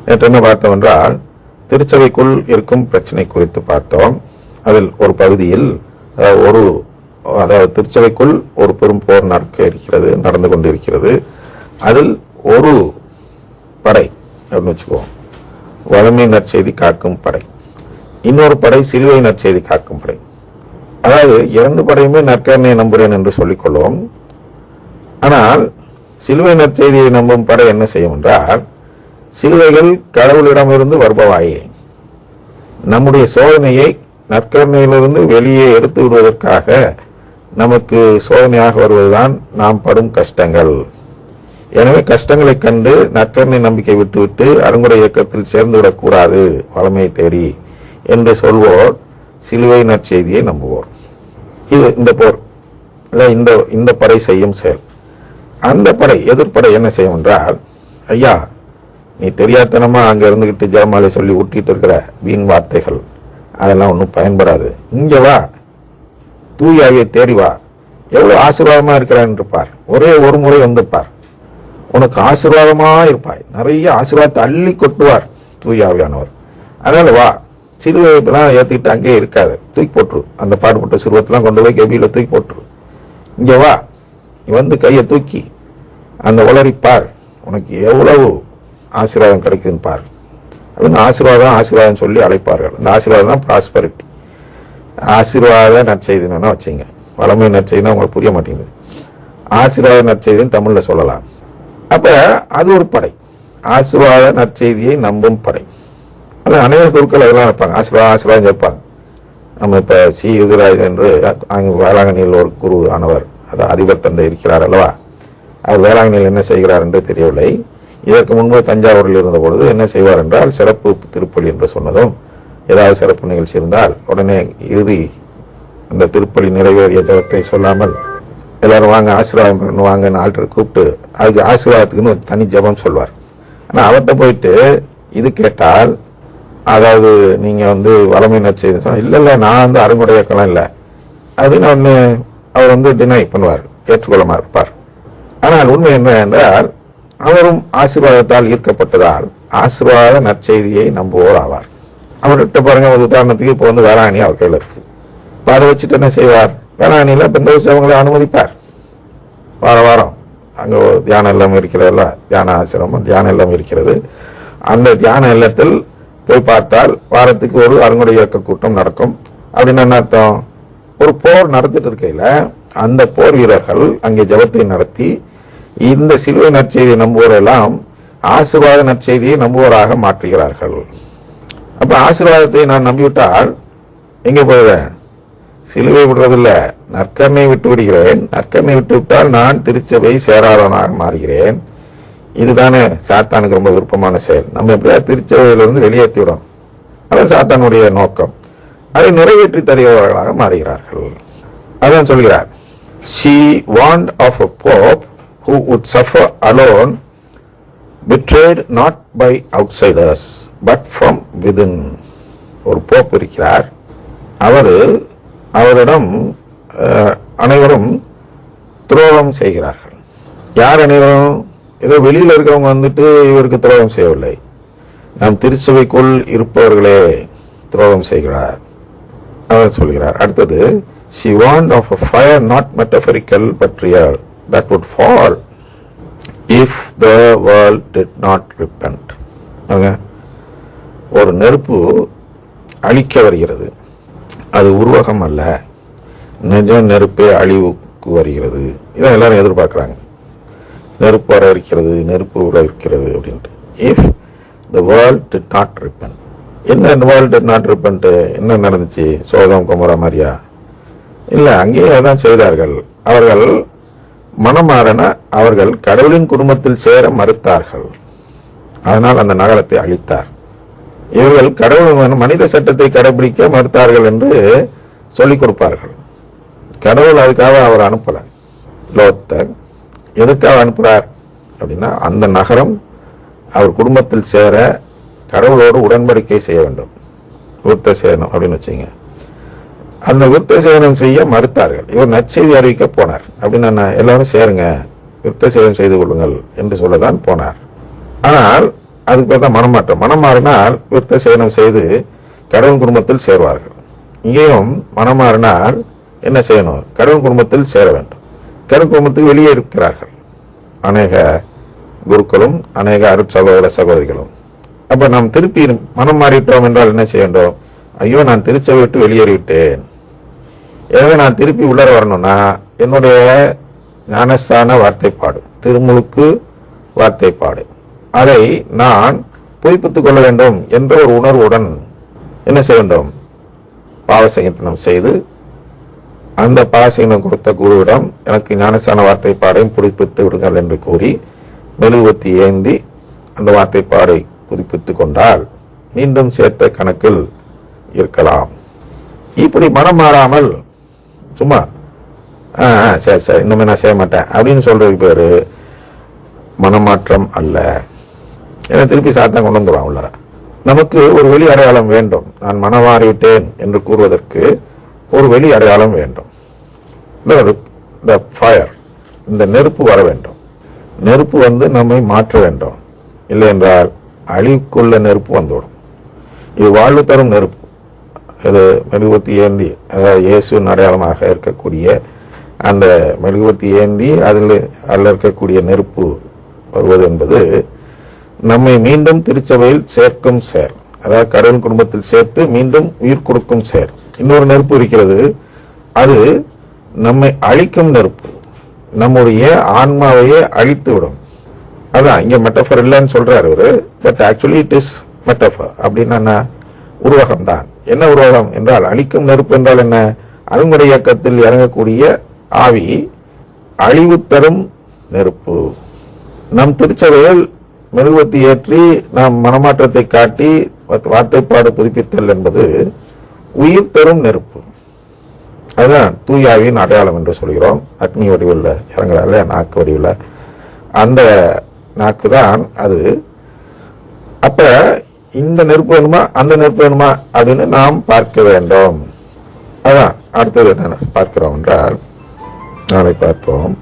நேற்று என்ன பார்த்தோம் என்றால் திருச்சபைக்குள் இருக்கும் பிரச்சனை குறித்து பார்த்தோம். அதில் ஒரு பகுதியில் அதாவது திருச்சபைக்குள் ஒரு பெரும் போர் நடந்து கொண்டிருக்கிறது. அதில் ஒரு படை அப்படின்னு வச்சுக்குவோம், வளமை நற்செய்தி காக்கும் படை. இன்னொரு படை சிலுவை நற்செய்தி காக்கும் படை. அதாவது இரண்டு படையுமே நற்கருணையை நம்புகிறேன் என்று சொல்லிக்கொள்வோம். ஆனால் சிலுவை நற்செய்தியை நம்பும் படை என்ன செய்யும் என்றால், சிலுவைகள் கடவுளிடமிருந்து வருபவாயே, நம்முடைய சோதனையை நற்கருணையிலிருந்து வெளியே எடுத்து விடுவதற்காக நமக்கு சோதனையாக வருவதுதான் நாம் படும் கஷ்டங்கள். எனவே கஷ்டங்களை கண்டு நற்கருணை நம்பிக்கை விட்டுவிட்டு அருங்குடை இயக்கத்தில் சேர்ந்து விடக்கூடாது வளமையை தேடி என்று சொல்வோர் சிலுவை நற்செய்தியை நம்புவோர். இது இந்த போர் இந்த படை செய்யும் செயல். அந்த படை எதிர்ப்படை என்ன செய்யும் என்றால், ஐயா நீ தெரியாதனமா அங்க இருந்துகிட்டு ஜெயமாலை சொல்லி ஊட்டிட்டு இருக்கிற வீண் வார்த்தைகள் அதெல்லாம் ஒன்றும் பயன்படாது. இங்க வா, தூயாவியை தேடி வா, எவ்வளவு ஆசீர்வாதமா இருக்கிறான்னு இருப்பார். ஒரே ஒரு முறை வந்துப்பார், உனக்கு ஆசீர்வாதமா இருப்பாய். நிறைய ஆசீர்வாதத்தை அள்ளி கொட்டுவார் தூயாவியானவர். அதனால வா, சிலுவைலாம் ஏற்றிக்கிட்டு அங்கேயே இருக்காது, தூக்கி போட்டுரு. அந்த பாடுபட்ட சிறுவத்தெல்லாம் கொண்டு போய் கபியில தூக்கி போட்டுரு. இங்க வா, நீ வந்து கையை தூக்கி அந்த உளறிப்பார், உனக்கு எவ்வளவு ஆசீர்வாதம் கிடைக்குதுன்னு பார் அப்படின்னு ஆசீர்வாதம் சொல்லி அழைப்பார்கள். அந்த ஆசீர்வாதம் தான் ப்ராஸ்பரிட்டி. ஆசீர்வாத நற்செய்தின்னு வச்சுங்க. வளமை நற்செய்தினா உங்களுக்கு புரிய மாட்டேங்குது. ஆசீர்வாத நற்செய்தின்னு தமிழ்ல சொல்லலாம். அப்ப அது ஒரு படை, ஆசீர்வாத நற்செய்தியை நம்பும் படை. ஆனால் அநேக குருக்கள் அதெல்லாம் இருப்பாங்க, ஆசீர்வாதம் கேட்பாங்க. நம்ம இப்ப சி எதிராஜ் என்று அங்கு வேளாங்கண்ணியில் ஒரு குரு ஆனவர், அதாவது அதிபர் தந்தை இருக்கிறார் அல்லவா, அவர் வேளாங்கண்ணியில் என்ன செய்கிறார் என்று தெரியவில்லை. இதற்கு முன்பு தஞ்சாவூரில் இருந்த பொழுது என்ன செய்வார் என்றால், சிறப்பு திருப்பலி என்று சொன்னதும் ஏதாவது சிறப்பு நிகழ்ச்சி இருந்தால் உடனே இறுதி அந்த திருப்பலி நிறைவேறிய ஜபத்தை சொல்லாமல் எல்லாரும் வாங்க ஆசீர்வாதம் பெறணும் வாங்கன்னு ஆல்டர் கூப்பிட்டு அதுக்கு ஆசீர்வாதத்துக்குன்னு ஒரு தனி ஜபம் சொல்வார். ஆனால் அவர்கிட்ட போயிட்டு இது கேட்டால், அதாவது நீங்க வந்து வளமை நற்செய்தி சொன்னா, இல்லை நான் வந்து அருங்குடை இயக்கலாம் இல்லை அப்படின்னு அவர் டினை பண்ணுவார், ஏற்றுக்கொள்ளமா இருப்பார். ஆனால் உண்மை என்ன என்றால், அவரும் ஆசீர்வாதத்தால் ஈர்க்கப்பட்டதால் ஆசீர்வாத நற்செய்தியை நம்புவோர் ஆவார். அவர்கிட்ட பாருங்க, ஒரு உதாரணத்துக்கு இப்போ வேளாங்கண்ணி அவர் கையில் இருக்கு. இப்போ அதை வச்சுட்டு என்ன செய்வார், வேளாங்கண்ணியில் பெந்த உற்சவங்களை அனுமதிப்பார். வாரம் அங்கே ஒரு தியான இல்லம் இருக்கிறதல்ல, தியான ஆசிரமம் தியான இல்லம் இருக்கிறது. அந்த தியான இல்லத்தில் போய் பார்த்தால் வாரத்துக்கு ஒரு அருங்குடை இயக்க கூட்டம் நடக்கும். அப்படின்னு என்ன அர்த்தம், ஒரு போர் நடத்திட்டு இருக்கையில அந்த போர் வீரர்கள் அங்கே ஜபத்தை நடத்தி இந்த சிலுவை நற்செய்தியை நம்புவோரெல்லாம் ஆசீர்வாத நற்செய்தியை நம்புவோராக மாற்றுகிறார்கள். அப்ப ஆசீர்வாதத்தை நான் நம்பிவிட்டால் எங்கே போயிடுவேன், சிலுவை விடுறதில்ல, நற்கருணை விட்டு விடுகிறேன். நற்கருணை விட்டு விட்டால் நான் திருச்சபை சேராதவனாக மாறுகிறேன். இதுதானே சாத்தானுக்கு ரொம்ப விருப்பமான செயல். நம்ம எப்படியா திருச்சபையிலிருந்து வெளியேற்றி விடும், அதான் சாத்தானுடைய நோக்கம். அதை நிறைவேற்றி தருகிறவர்களாக மாறுகிறார்கள். அதான் சொல்கிறார், she warned of a pope who would suffer alone, betrayed not by outsiders but from within. ஒரு போப் இருக்கிறார், அவரிடம் அனைவரும் துரோகம் செய்கிறார்கள். யார் அனைவரும், ஏதோ வெளியில் இருக்கிறவங்க இவருக்கு துரோகம் செய்யவில்லை, நம் திருச்சபைக்குள் இருப்பவர்களே துரோகம் செய்கிறார். அதான் சொல்கிறார். அடுத்தது, she warned of a fire not metaphorical but real that would fall if the world did not repent. ஒரு நெருப்பு அழிக்க வருகிறது, அது உருவகம் அல்ல, நிஜ நெருப்பே அழிவுக்கு வருகிறது. இதான் எல்லாரும் எதிர்பார்க்கிறாங்க. நெருப்பு வர இருக்கிறது, நெருப்பு விட இருக்கிறது அப்படின்ட்டு. if the world did not repent. என்ன இந்த வேர்ல்ட் டிட் நாட் ரிப்பன்ட், என்ன நடந்துச்சு, சோதம் குமரா மாதிரியா? இல்லை, அங்கேயே அதான் செய்தார்கள். அவர்கள் மனமாறன அவர்கள் கடவுளின் குடும்பத்தில் சேர மறுத்தார்கள், அதனால் அந்த நகரத்தை அழித்தார். இவர்கள் கடவுள் மனித சட்டத்தை கடைபிடிக்க மறுத்தார்கள் என்று சொல்லிக் கொடுப்பார்கள். கடவுள் அதுக்காக அவர் அனுப்பல. லோத்த எதற்காக அனுப்புறார் அப்படின்னா, அந்த நகரம் அவர் குடும்பத்தில் சேர கடவுளோடு உடன்படிக்கை செய்ய வேண்டும், விருத்த சேதனம் அப்படின்னு வச்சுங்க. அந்த விருத்த சேதனம் செய்ய மறுத்தார்கள். இவர் நற்செய்தி அறிவிக்க போனார். அப்படின்னு எல்லாரும் சேருங்க, விருத்த சேதனம் செய்து கொள்ளுங்கள் என்று சொல்லதான் போனார். ஆனால் அதுக்கு பேர் தான் மனமாற்றம். மனம் மாறினால் விருத்த சேதனம் செய்து கடவுள் குடும்பத்தில் சேர்வார்கள். இங்கேயும் மனம் மாறினால் என்ன செய்யணும்? கடவுள் குடும்பத்தில் சேர வேண்டும். கடவுள் குடும்பத்துக்கு வெளியே இருக்கிறார்கள் அநேக குருக்களும் அநேக அருட்சகோதர சகோதரிகளும். அப்ப நாம் திருப்பி மனம் மாறிட்டோம் என்றால் என்ன செய்ய வேண்டும்? ஐயோ, நான் திருச்சபை விட்டு வெளியேறிவிட்டேன், எனவே நான் திருப்பி உள்ளர வரணும்னா என்னுடைய ஞானஸ்தான வார்த்தைப்பாடு, திருமுழுக்கு வார்த்தைப்பாடு, அதை நான் புதுப்பித்துக் கொள்ள வேண்டும் என்ற ஒரு உணர்வுடன் என்ன செய்ய வேண்டும்? பாவசங்கத்தனம் செய்து அந்த பாவசங்கனம் கொடுத்த குருவிடம் எனக்கு ஞானஸ்தான வார்த்தைப்பாடையும் புதுப்பித்து விடுங்கள் என்று கூறி மெழுகுவத்தி ஏந்தி அந்த வார்த்தைப்பாடை புதுப்பித்துக் கொண்டால் மீண்டும் சேர்த்த கணக்கில் இருக்கலாம். இப்படி மனம் மாறாமல் சும்மா சரி சரி இன்னுமே நான் செய்ய மாட்டேன் அப்படின்னு சொல்றதுக்கு பேரு மனமாற்றம் அல்ல. ஏன்னா திருப்பி சாத்தான் கொண்டு வந்துடுவான் உள்ளார. நமக்கு ஒரு வெளி அடையாளம் வேண்டும். நான் மனம் மாறிவிட்டேன் என்று கூறுவதற்கு ஒரு வெளி அடையாளம் வேண்டும். இந்த ஃபயர், இந்த நெருப்பு வர வேண்டும். நெருப்பு வந்து நம்மை மாற்ற வேண்டும். இல்லை என்றால் அழிவுக்குள்ள நெருப்பு வந்துவிடும். இது வாழ்வு தரும் நெருப்பு. இது மெழுகுவத்தி ஏந்தி, அதாவது இயேசுவின் அடையாளமாக இருக்கக்கூடிய அந்த மெழுகுவத்தி ஏந்தி அதில் இருக்கக்கூடிய நெருப்பு வருவது என்பது நம்மை மீண்டும் திருச்சபையில் சேர்க்கும் செயல். அதாவது கடவுள் குடும்பத்தில் சேர்த்து மீண்டும் உயிர் கொடுக்கும் செயல். இன்னொரு நெருப்பு இருக்கிறது, அது நம்மை அழிக்கும் நெருப்பு. நம்முடைய ஆன்மாவையே அழித்து விடும். அதான் இங்க மெட்டஃபர் இல்லைன்னு சொல்றாரு அவரு. But actually it is metaphor. அப்படின்னா உருவகம் தான். என்ன உருவகம் என்றால் அழிக்கும் நெருப்பு என்றால் என்ன? அணுகுமுறை இயக்கத்தில் இறங்கக்கூடிய ஆவி அழிவு தரும் நெருப்பு. நம் திருச்சபையில் மெழுகுவத்தி ஏற்றி நாம் மனமாற்றத்தை காட்டி வார்த்தைப்பாடு புதுப்பித்தல் என்பது உயிர் தரும் நெருப்பு. அதுதான் தூயாவின் அடையாளம் என்று சொல்கிறோம். அக்னி வடிவில் இறங்குறாள், நாக்கு வடிவில், அந்த நாக்கு தான் அது. அப்ப இந்த நெருப்பு வேணுமா அந்த நெருப்பு வேணுமா அப்படின்னு நாம் பார்க்க வேண்டும். அதான் அடுத்தது என்ன பார்க்கிறோம் என்றால் நாளை பார்ப்போம்.